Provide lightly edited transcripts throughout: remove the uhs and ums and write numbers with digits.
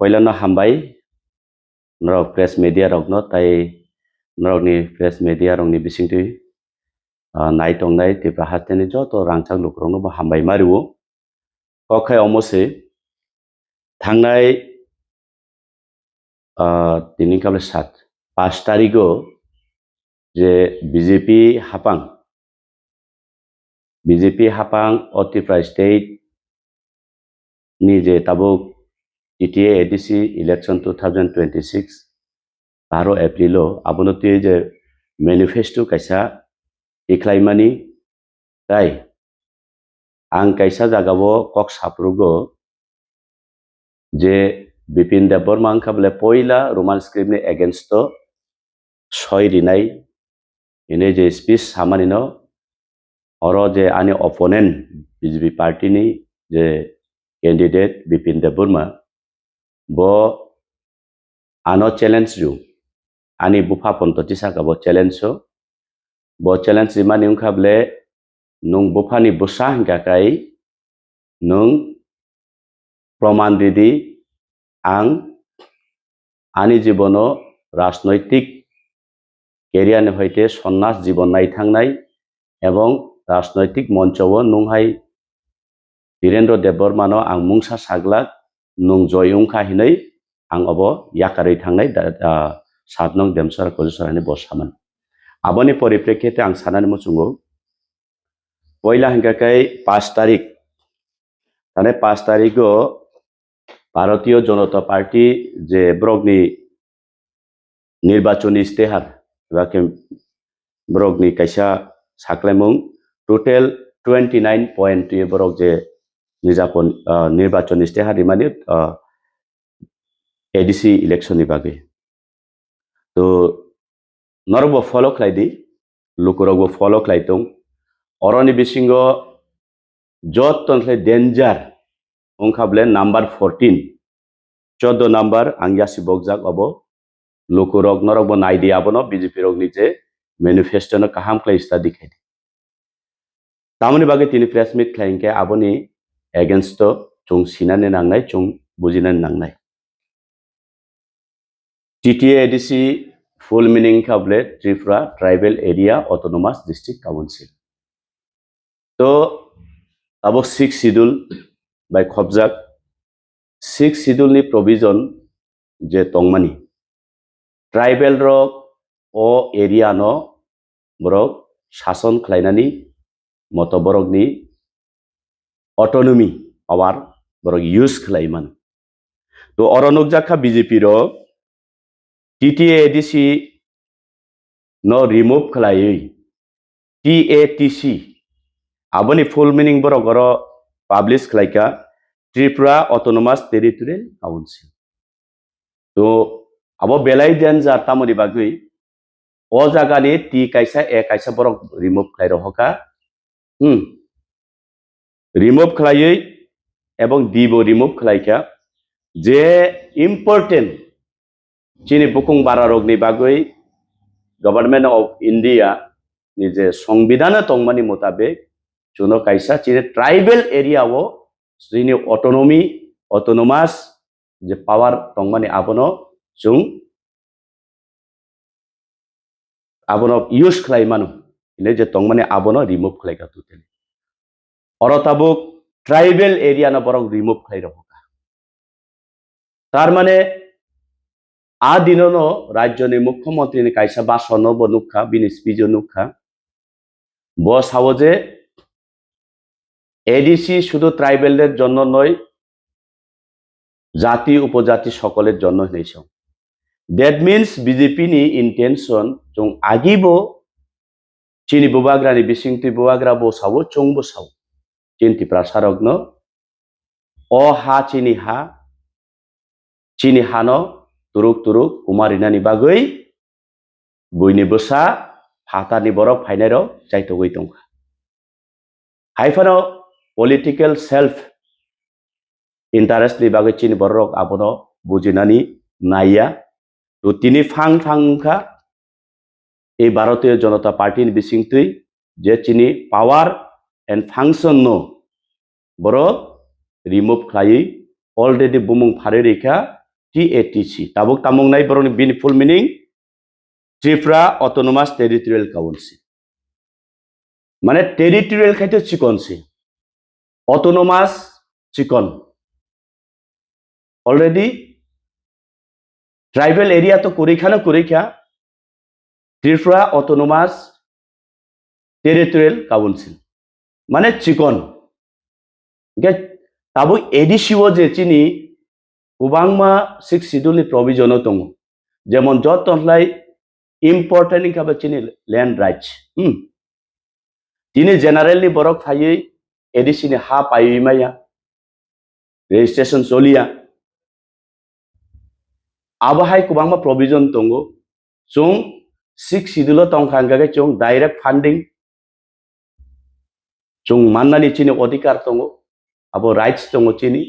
Poilano hambai norok press media rokno tai norokni press media rokni bisingtui nai tongnai tipra hasteni joto rangchak lukrokno bo hambai mario kokhai omose thangnai tini kable 5 tarigo je BJP hapang o Tripura state ni je tabuk ETA ADC election 2026 12 Aprilo abonoti je manifesto kaisa iklaimani tai ang kaisa jagao kok saprugo je Bipin Debbarma angkable poila Roman script ni against to soi rinai ini je speech samanino oro je ani opponent BJP party ni je candidate Bipin Debbarma bo ano challenge ju ani bufa pontoti saka bo challenge bo challenge mani ungkable nung bufa ni busa hingga kai nung proman didi ang ani jibono রাজনৈতিক career হইতে সন্ন্যাস জীবন নাই থাংনাই এবং রাজনৈতিক মঞ্চও নুংহাই বীরেন্দ্র দেববর্মানো আং মুংসা সাগলাক নুং জয়উংখা হিनै আং of ইয়াকাरै থাংনাই 7 নং দেমসরা কজসরানি বসামান আবনি পরিপ্রেক্ষিতে আং সানানি মুচুঙ্গো পয়লা হিংকাকাই 5 তারিখ তানে 5 তারিখও ভারতীয় জনতা পার্টি যে ব্রগনি নির্বাচনী ইস্তেহার ব্রগনি কাইসা সাকলাইমুং টোটাল 29 পয়েন্ট ব্রগ যে নিজাপন নির্বাচনী ইস্তেহার মানে এডিসি ইলেকশন বাগে তো নরবো ফলো খাইদি লুকুরবো ফলো খাইতং অরনি বিসিঙ্গ যতনলে ডেঞ্জার ওংখাবলে নাম্বার 14 14 নাম্বার আংয়াসি বকজাক অবো লুকুরক নরকবো নাইদি আবনো বিজেপি রক নিচে ম্যানিফেস্টো ন কাহাম ক্লাই স্টাডি খাই তামনি বাগে তিনি প্রেস মিট খাইকে আবনি এগেইনস্ট চুং সিনানে নাংনাই চুং বুজিনানে নাংনাই টিটিএ এডিসি ফুল মিনিং খাবলে Tripura tribal area autonomous district council তো আবো 6 শিডিউল বাই খবজাক 6 শিডিউল নি প্রভিজন যে তংমানি ট্রাইবেল রক ও এরিয়া ন বরক শাসন খাইনানি মতো বরকনি অটোনমি পাওয়ার বরক ইউজ খাইমান তো অরনক জাখা বিজেপি র টিটিএ এডিসি ন রিমুভ খাই টিএটিসি আবনি ফুল মিনিং বরক গর পাবলিশ খাইকা ত্রিপুরা অটোনোমাস টেরিটোরিয়াল কাউন্সিল তো আবো বেলাই দেন যা তামনি বাগৈ ও জাগানি টি কাইসা এ কাইসা বরক রিমুভ খাই রহকা রিমুভ খাইयै এবং ডিবো রিমুভ খাইকা যে ইম্পর্টেন্ট চিনি বুকুং বারা রগনি বাগৈ গভর্নমেন্ট অফ ইন্ডিয়া नि जे संविधान तंगमानि मुताबिक जुनो काइसा चिने ट्राइबल एरिया वो जिनि ऑटोनॉमी ऑटोनोमास जे पावर तंगमानि आबनो जुं आबनो यूज खालायमानो इने जे तंगमानि आबनो रिमूव खालायगा टोटली अरताबुक ट्राइबल एरिया न बरक रिमूव खालायरहोका तार माने आ दिननो राज्यनि मुख्यमंत्री काइसा बासनो बनुखा बिनि स्पीच नुखा বস হাওজে এডিসি শুধু ট্রাইবেলদের জন্য নয় জাতি উপজাতি সকলের জন্য হইছে দ্যাট মিন্স বিজেপি নি ইন্টেনশন জং আগিবো চিনি বুবাগ্রানি বিসিংতি বুবাগ্রা বসাবো চং বসাও চিন্তি প্রাসারগ্ন অ হা চিনি হানো তুরুক তুরুক কুমারিনানি বাগৈ বইনি বসা ফাতানি বরক ফাইনারো চাইতো গই দंखा हाइफानो पॉलिटिकल सेल्फ इंटरेस्ट नि बागै चिनि बरक आबनो बुजिनानि नाया तो तिनि फांखा ए भारतीय जनता पार्टी नि बिसिंतुइ जे चिनि power and function no Barak remove खायै अलरेडी बुमुं फारे रेखा TATC tabuk tamung nai borok ni full meaning Tripura Autonomous Territorial Council মানে টেরিটোরিয়াল খাইতে চিকনসি অটোনোমাস চিকন অলরেডি ট্রাইবেল এরিয়া তো করিখা ত্রিপুরা অটোনোমাস টেরিটোরিয়াল কাউন্সিল মানে চিকন তাবো এডিসিও যে চিনি গোबांमा 6 শিডিউলनि প্রভিজন দङ যেমন যতলাই ইম্পর্টেন্ট হিসাবে চিনি ল্যান্ড রাইটস তিনি জেনারেলি বরক ফাयै এডিসিनि हा पायैमाया रेजिस्ट्रेशन चलिया आबाहाय गोबांमा प्रभिजन दङ जों 6 শিডিউल तंखांगागे जों डाइरेक्ट फंडिंग जों माननानि चिनि अधिकार दङ आबो राइट्स दङ चिनि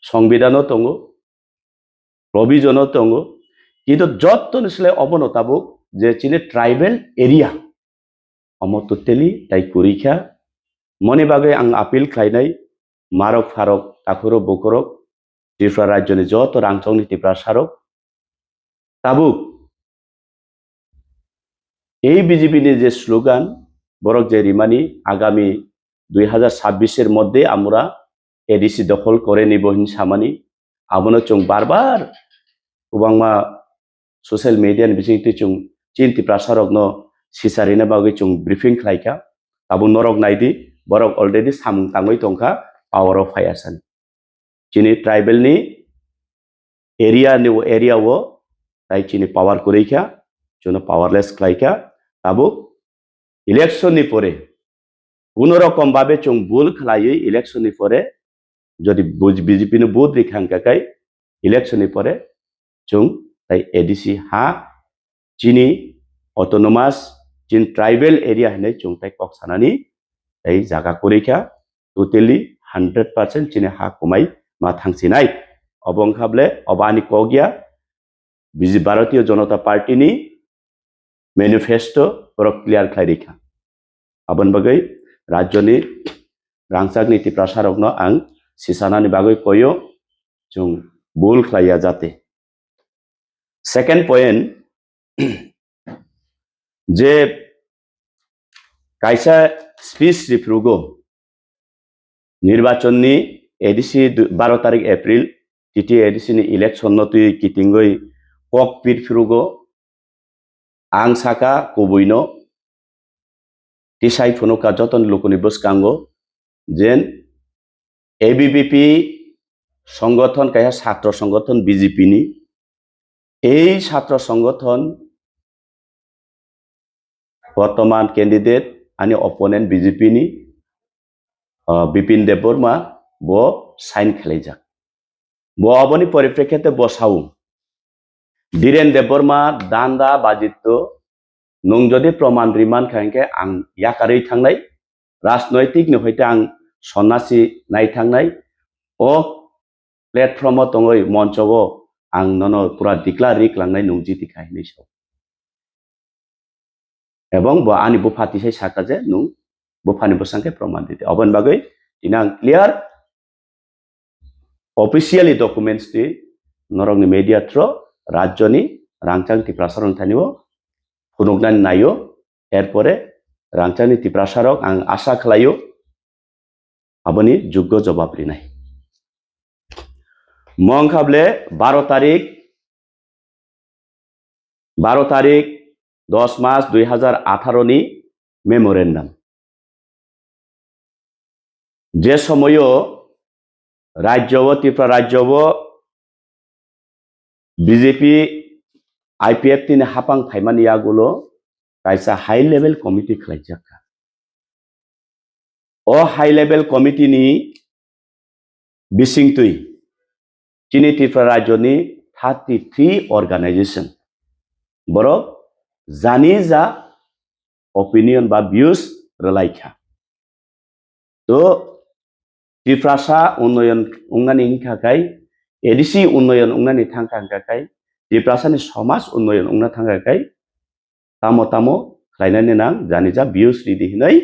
संविधान दङ प्रभिजन दङ किन्तु जत्तनिसले अबनताबो जे चिनि ट्राइबल एरिया अमतुतेली ताई कुरिखा मने बागै आं आपिल खालायनाय मारक फारक ताखुरो बकरक त्रिपुरा राज्यनि जत रांचं नीति प्रसारक ताबुक এই বিজেপিनि যে স্লোগান বরক যে রিমানি আগামী 2026 এর মধ্যে আমরা এডিসি দখল করে নিব হিনসামানি আবনো চং বারবার गोबांमा सोशल मीडिया बिथिंति चुं चिन्ति प्रसारक न सिसारिना बागै चुं ब्रीफिंग खालायखा ताबु नरक नायदि बरक अलरेडी सामुं तांगै दंखा पावर अफ फायासन चिनि ट्राइबल नि एरिया वो ताई चिनि पावर करिखा जोनो पावरलेस खालायखा ताबु इलेक्शन नि परे कोनो रकम भाबे चुं भूल खालायै इलेक्शन नि परे जदि बीजेपी नि बुथ रिखांकाकाय इलेक्शन नि परे जों ताई एडिसि हा चिनि ऑटोनोमास चिन ट्राइबल एरिया हने जों ताई कक्सानानि ताई जागा करिखा टोटली 100% चिनि हा कमाई मा थांसिनाय अबंखाबले अबानि कगिया बिजि भारतीय जनता पार्टी नि मैनिफेस्टो पर क्लियर खालायरिखा आबन बगै राज्यनि रांचाक नीति प्रसारक न आं सिसानानि बागै कयो जों भूल खालाया जाते सेकेंड पॉइंट जे कायसा स्पीच रिफ्रुगो निर्वाचन नि एडिसि 12 तारिख एप्रिल टीटी एडिसि नि इलेक्शन नतुई किटिंगै कॉकपिट फ्रुगो आं साका कोबुइनो टिसाइ फुनुका जतन लोकनि बसकांगो जेन एबीवीपी संगठन काया छात्र संगठन बीजेपी नि এই ছাত্র সংগঠন বর্তমান ক্যান্ডিডেট আনি অপোনেন্ট বিজেপি নি বিপিন দেববর্মা ব সাইন খালাইজাক ব অবনি পরিপ্রেক্ষিতে বসাও ধীরেন দেববর্মা দান্দা বাজিত নং যদি প্রমাণ রিমান খাইকে আं ইয়াকাरै थांनाय राजनैतिक নহইতে आं सन्यासी नाय थांनाय ओ प्लेटफर्म दङै मঞ্চও आं ननो पूरा डिक्लारिक लांनाय नंजि दिखायनै सौ एवं बो आनि बो फातिसाय साकाजे नु बो फानि बसांके प्रमाण दिते अबन बागै दिना क्लियर ऑफिशियली डॉक्यूमेंट्स दि नरंनि मीडिया थ्रो राज्यनि रांचां ति प्रसारण थानिबो फुनुगनान नायो एरपरे रांचांनि ति प्रसारक आं आशा खालायो आबनि योग्य जवाब रिनाय मंखाबले 12 तारीख 10 मार्च 2018 नि मेमोरेंडम जे समय राज्यव त्रिपुरा राज्यव बीजेपी आईपीएफ तिनि हापां फाइमानि आगुलो कायसा हाई लेवल कमिटी खालायजाखा ओ हाई लेवल कमिटी नि बिसिंतुई चिनि त्रिपुरा राज्यनि 33 ऑर्गेनाइजेशन बरक जानि जा ओपिनियन बा व्यूज रलायखा तो त्रिपुरासा उन्नयन उंगानि हिंखाखाय एडिसि उन्नयन उंगानि थांखांखाखाय त्रिपुरासानि समाज उन्नयन उंना थांखाखाय तामो तामो खालायनानै नां जानि जा व्यूज रिदि हिनै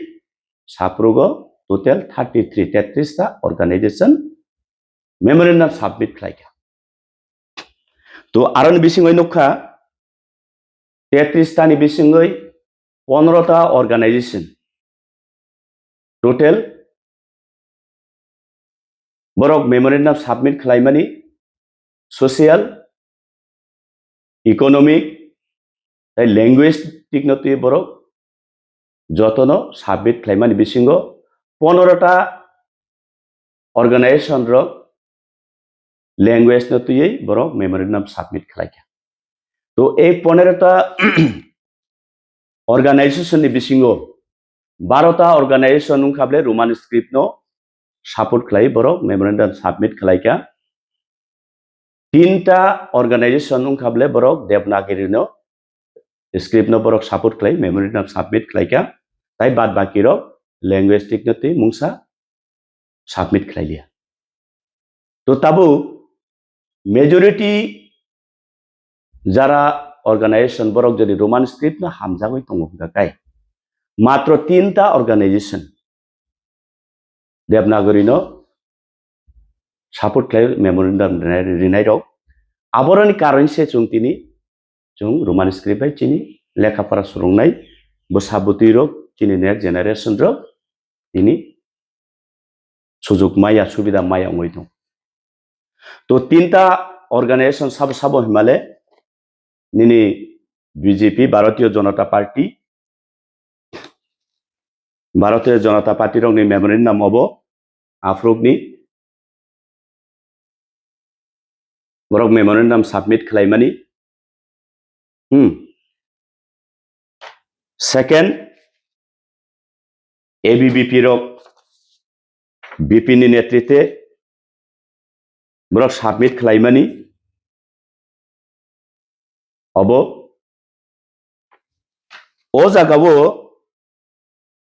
साफ्रोगो टोटल 33 ता ऑर्गेनाइजेशन मेमोरेंडम सबमिट खालायखा তো আরন বিসিङै নখা 33 টাनि बिसिङै 15টা organization total Borok memorandum submit খালাইমানি সোশিয়াল ইকোনমিক ল্যাঙ্গুয়েজ টিকনতি বরক যতন সাবমিট খালাইমানি বিसिङ 15টা অর্গানাইজেশন রক ল্যাঙ্গুয়েজ নতুयै বরক মেমোরেন্ডাম সাবমিট খালাইকা তো এই 15টা অর্গানাইজেশনनि बिसिङ 12টা অর্গানাইজেশন খাবলে রোমান স্ক্রিপ্ট নো সাপোর্ট খালাই বরক মেমোরেন্ডাম সাবমিট খালাইকা 3টা অর্গানাইজেশন খাবলে বরক দেবনাগরি নো स्क्रिप्ट नो बरक सापोर्ट खालाय मेमोरेंडम सबमिट खालायका ताई बाद बाकी रक लैंग्वेज टिकनति मुंसा सबमिट खालायलिया तो ताबु मेजॉरिटी जारा ऑर्गेनाइजेशन बरक जदि रोमान स्क्रिप्ट ना हामजागै दंगाय मात्र 3टा ऑर्गेनाइजेशन देवनागरी नो सापोर्ट खालाय मेमोरेंडम रिनाय रक आबरनि कारण से चुंतिनि जों रोमान स्क्रिप्ट बाय चिनि लेखाफारा सुरंनाय बसाबुति रक चिनि नेक्स्ट जेनारेशन रक इनि सुजुग माया सुविधा माया ngoi दं तो 3टा ऑर्गेनाइजेशन सब हिमालय निनि बीजेपी भारतीय जनता पार्टी रंगनि मेमोरेंडम अबो आफ्रुगनि बरक मेमोरेंडम सबमिट खालायमानि सेकेंड एबीवीपी रक बीपी नि नेतृत्वे बरक सबमिट खालायमानि अबो ओ जागावो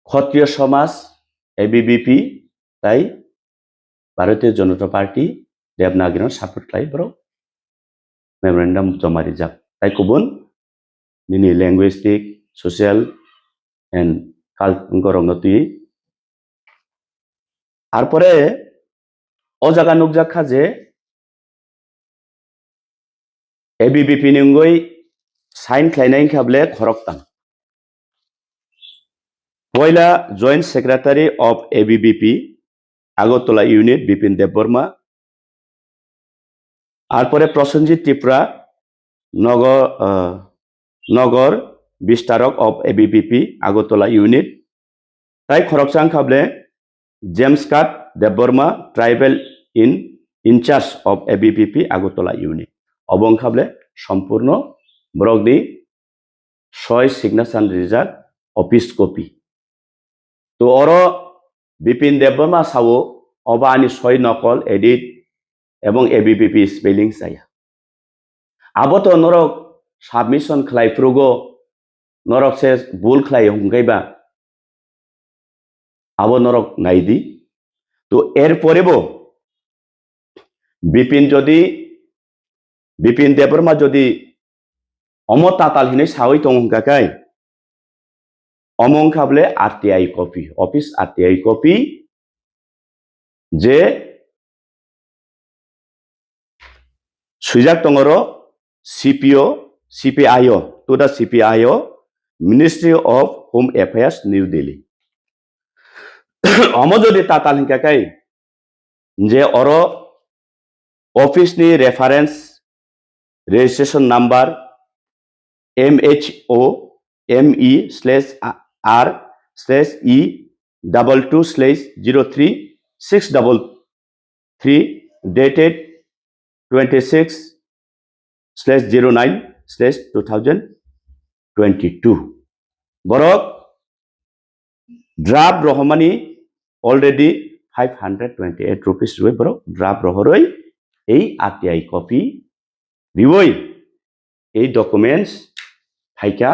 क्षत्रिय समाज एबीवीपी ताई भारतीय जनता पार्टी देवनागरी सापोर्ट खालाय बरक मेमोरेंडम जमा रिजाब ताई गुबुन निनि लैंग्वेस्टिक सोशल एंड कालगरंगति आरपरे ओ जागा नुकजाखा जे एबीवीपी निंगै साइन खालायनाय खाबले खरकतां पयला joint secretary of ABVP Agartala unit Bipin Debbarma आरपरे प्रसेनजित त्रिपुरा नगर विस्तारक ऑफ एबीवीपी आगरतला यूनिट ताई खरकचां खाबले जेम्स काट Debbarma tribal incharge of ABVP Agartala unit अबं खाबले सम्पूर्ण ब्रगनि 6 सिग्नेचर रिजार्ट ऑफिस कपि तो अरो बिपिन देबबर्मा सावो अबानि 6 नकल एडिट एवं एबीवीपी स्पेलिंग जाया आबोतो नरक सबमिशन खालायफ्रुगो नरक से भूल खालाय हुंगायबा आबो नरक नायदि तो एर परेबो बिपिन देबबर्मा जदि अमताताल हिनै सावै तंगाकाय अमं खाबले RTI copy office RTI copy जे सुजाक तंगरो CPIO to the CPIO ministry of home affairs New Delhi अमजदि ताताल हिंकाकाय जे अरो ऑफिस नि reference registration number MHOME/E/22/03/633 dated 26/09/2022 बरक ड्राफ्ट रहमानी ऑलरेडी 528 रुपीस रुपए बरक ड्राफ्ट रहरई এই आरटीआई कपि रिवई এই डकुमेंट्स फाइका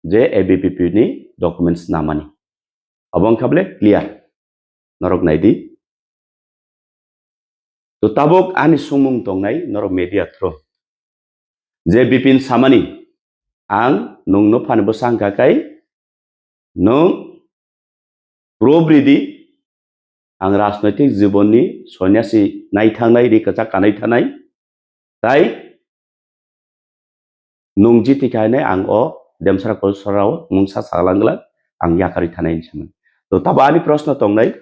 जे एबीवीपी नि डकुमेंट्स नामानी अबं खाबले क्लियर नरक नायदि तो ताबुक आनि सुमुं दंनाय नरक मीडिया थ्रो जे बिपिन सामानी आं नोंनो फानबो सांगाखाय नों प्रोब्रिदि आं राजनैतिक जीवननि सन्यासी नायथांनाय रिकाचा कानाय थानाय ताई nungji tikai ang o demsara kolsorao mungsa saglangla ang yakari thanai saman to tabo ani proshno tongnai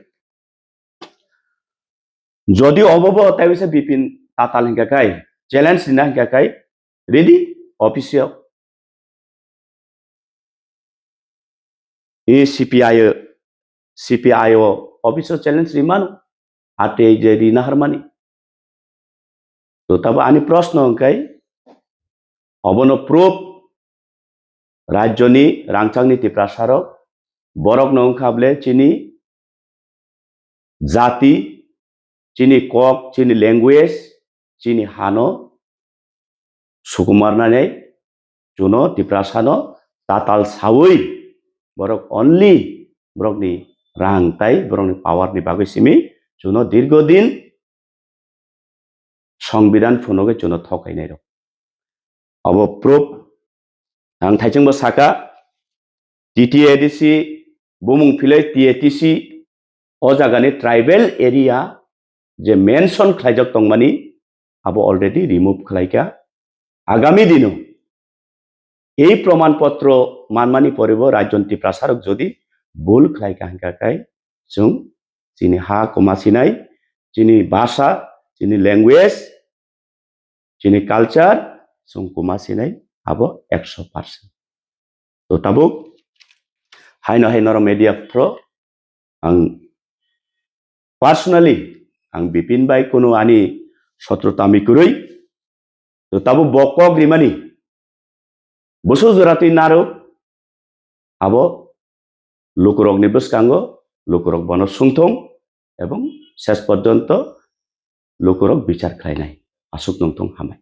jodi obobo taibisa bipin tatal hingkakai challenge dina hingkakai ready officio e CPIO officio challenge rimanu ate je rina harmani to tabo ani proshno hingkai obono proof Rajyoni rangchangni tiprasarok borok nongkable chini jati chini kok chini language chini hano sukumarnane juno tiprasano tatal sawi borok only borok ni rang tai borok ni power ni bagui simi juno dirgodin সংবিধান ফুনগে juno thokainai rok abo proof ang thaijingbo saka TTADC bumung philai TATC o jagani tribal area je mention khlaijak tongmani abo already remove khlaika agami dino ei promanpotro manmani poribo rajyonti prasarok jodi bul khlaika hingkakai jung chini ha komasinai chini bhasha chini language chini culture jung komasinai abo 100% to tabuk haino media pro ang personally ang bipin bai kuno ani sotrotami kurui to tabu bokok rimani bosu jorati naro abo lukurok ni bwskango lukurok bono sungthong এবং শেষ পর্যন্ত lukurok bichar khlainai asuk nongthong hamai